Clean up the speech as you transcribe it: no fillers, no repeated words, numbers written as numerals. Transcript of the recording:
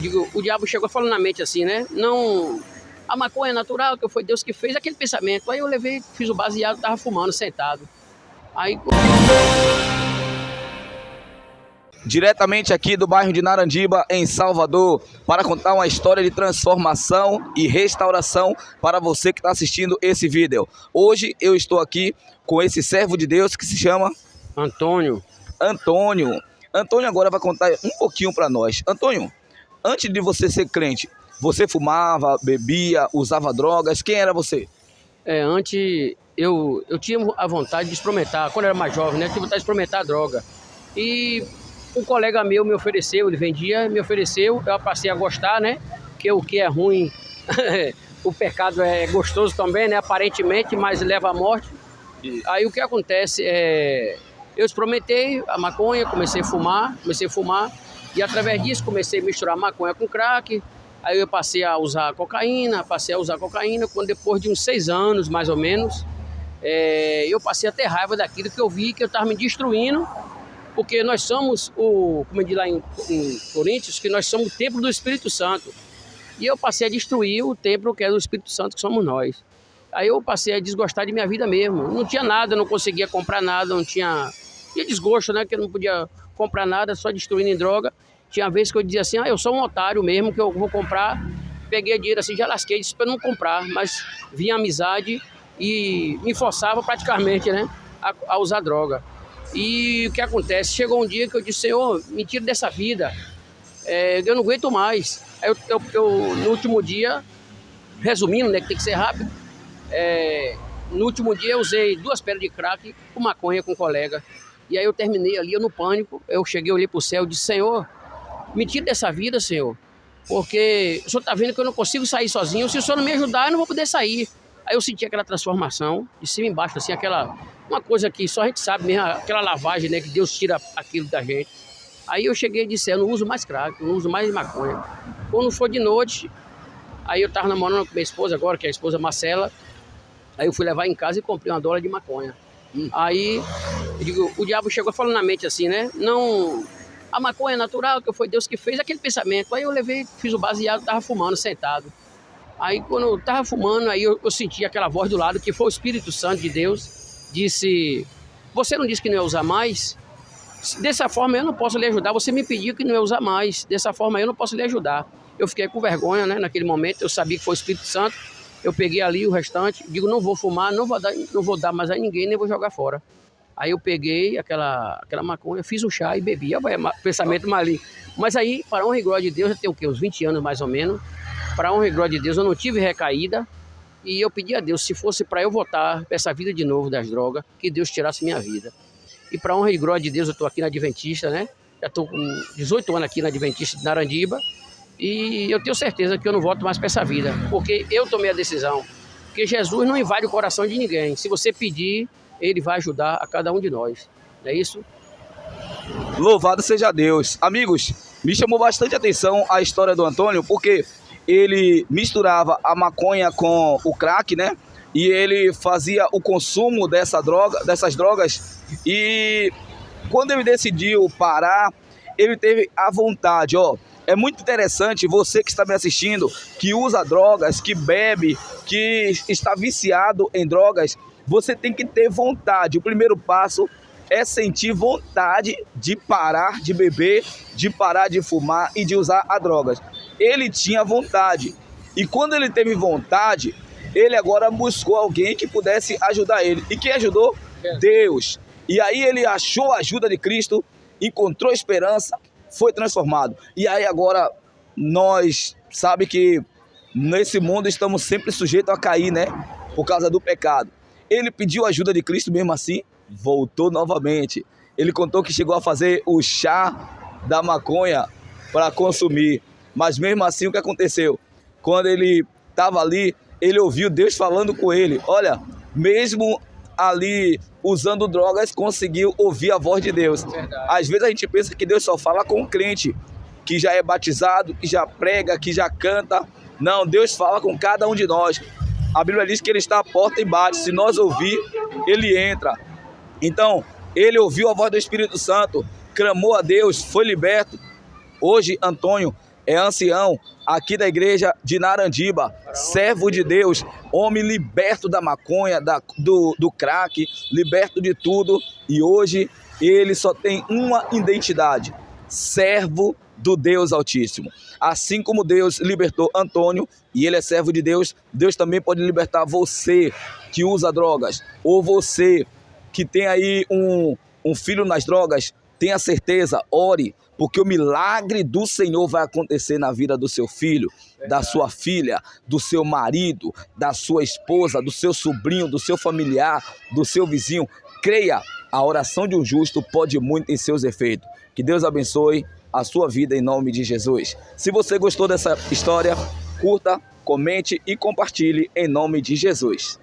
Digo, o diabo chegou falando na mente assim, né? Não, a maconha é natural, que foi Deus que fez, aquele pensamento. Aí eu levei, fiz o baseado, tava fumando, sentado. Aí... Diretamente aqui do bairro de Narandiba, em Salvador, para contar uma história de transformação e restauração para você que está assistindo esse vídeo. Hoje eu estou aqui com esse servo de Deus que se chama... Antônio. Antônio agora vai contar um pouquinho para nós. Antônio, antes de você ser crente, você fumava, bebia, usava drogas? Quem era você? Antes eu tinha a vontade de experimentar, quando eu era mais jovem, né? Eu tinha vontade de experimentar a droga. E um colega meu me ofereceu, ele vendia, me ofereceu, eu passei a gostar, né? Que o que é ruim, o pecado é gostoso também, né? Aparentemente, mas leva à morte. Aí o que acontece eu experimentei a maconha, comecei a fumar, e através disso comecei a misturar maconha com crack. Aí eu passei a usar cocaína, quando depois de uns 6 anos, mais ou menos, eu passei a ter raiva daquilo que eu vi, que eu estava me destruindo, porque nós somos, como diz lá em Coríntios, que nós somos o templo do Espírito Santo. E eu passei a destruir o templo que é do Espírito Santo, que somos nós. Aí eu passei a desgostar de minha vida mesmo. Não tinha nada, não conseguia comprar nada, não tinha desgosto, né? Que eu não podia comprar nada, só destruindo em droga. Tinha vezes que eu dizia assim, eu sou um otário mesmo, que eu vou comprar. Peguei dinheiro assim, já lasquei, disse para não comprar. Mas vinha amizade e me forçava praticamente, né? A usar droga. E o que acontece? Chegou um dia que eu disse, Senhor, me tira dessa vida. Eu não aguento mais. Aí eu no último dia, resumindo, né? Que tem que ser rápido. No último dia eu usei 2 pedras de crack com maconha com um colega. E aí eu terminei ali, eu no pânico, eu cheguei, olhei pro céu e disse, Senhor, me tira dessa vida, Senhor, porque o Senhor tá vendo que eu não consigo sair sozinho, se o Senhor não me ajudar, eu não vou poder sair. Aí eu senti aquela transformação, de cima e embaixo, assim, uma coisa que só a gente sabe mesmo, aquela lavagem, né, que Deus tira aquilo da gente. Aí eu cheguei e disse, eu não uso mais crack, não uso mais maconha. Quando foi de noite, aí eu tava namorando com minha esposa agora, que é a esposa Marcela. Aí eu fui levar em casa e comprei uma dólar de maconha. Aí, eu digo, o diabo chegou falando na mente assim, né? Não, a maconha é natural, que foi Deus que fez, aquele pensamento. Aí eu levei, fiz o baseado, tava fumando, sentado. Aí quando eu tava fumando, aí eu senti aquela voz do lado, que foi o Espírito Santo de Deus, disse, você não disse que não ia usar mais? Dessa forma eu não posso lhe ajudar, você me pediu que não ia usar mais, dessa forma eu não posso lhe ajudar. Eu fiquei com vergonha, né? Naquele momento, eu sabia que foi o Espírito Santo. Eu peguei ali o restante, digo, não vou fumar, não vou dar mais a ninguém, nem vou jogar fora. Aí eu peguei aquela maconha, fiz um chá e bebi. Pensamento maligno. Mas aí, para honra e glória de Deus, eu tenho o quê? Uns 20 anos mais ou menos. Para honra e glória de Deus, eu não tive recaída. E eu pedi a Deus, se fosse para eu voltar para essa vida de novo das drogas, que Deus tirasse minha vida. E para honra e glória de Deus, eu estou aqui na Adventista, né? Já estou com 18 anos aqui na Adventista de Narandiba. E eu tenho certeza que eu não volto mais para essa vida, porque eu tomei a decisão. Porque Jesus não invade o coração de ninguém. Se você pedir, Ele vai ajudar a cada um de nós. Não é isso? Louvado seja Deus. Amigos, me chamou bastante atenção a história do Antônio, porque ele misturava a maconha com o crack, né? E ele fazia o consumo dessas drogas. E quando ele decidiu parar, ele teve a vontade, É muito interessante você que está me assistindo, que usa drogas, que bebe, que está viciado em drogas, você tem que ter vontade. O primeiro passo é sentir vontade de parar de beber, de parar de fumar e de usar as drogas. Ele tinha vontade. E quando ele teve vontade, ele agora buscou alguém que pudesse ajudar ele. E quem ajudou? Deus. E aí ele achou a ajuda de Cristo, encontrou esperança, foi transformado. E aí agora nós sabe que nesse mundo estamos sempre sujeitos a cair, né? Por causa do pecado. Ele pediu a ajuda de Cristo, mesmo assim, voltou novamente. Ele contou que chegou a fazer o chá da maconha para consumir. Mas mesmo assim, o que aconteceu? Quando ele estava ali, ele ouviu Deus falando com ele. Olha, mesmo ali usando drogas, conseguiu ouvir a voz de Deus. Verdade. Às vezes a gente pensa que Deus só fala com o crente, que já é batizado, que já prega, que já canta. Não, Deus fala com cada um de nós. A Bíblia diz que Ele está à porta e bate. Se nós ouvir, Ele entra. Então, ele ouviu a voz do Espírito Santo, clamou a Deus, foi liberto. Hoje, Antônio é ancião aqui da igreja de Narandiba, servo de Deus, homem liberto da maconha, do crack, liberto de tudo, e hoje ele só tem uma identidade: servo do Deus Altíssimo. Assim como Deus libertou Antônio, e ele é servo de Deus, Deus também pode libertar você que usa drogas, ou você que tem aí um filho nas drogas. Tenha certeza, ore, porque o milagre do Senhor vai acontecer na vida do seu filho, da sua filha, do seu marido, da sua esposa, do seu sobrinho, do seu familiar, do seu vizinho. Creia, a oração de um justo pode muito em seus efeitos. Que Deus abençoe a sua vida em nome de Jesus. Se você gostou dessa história, curta, comente e compartilhe em nome de Jesus.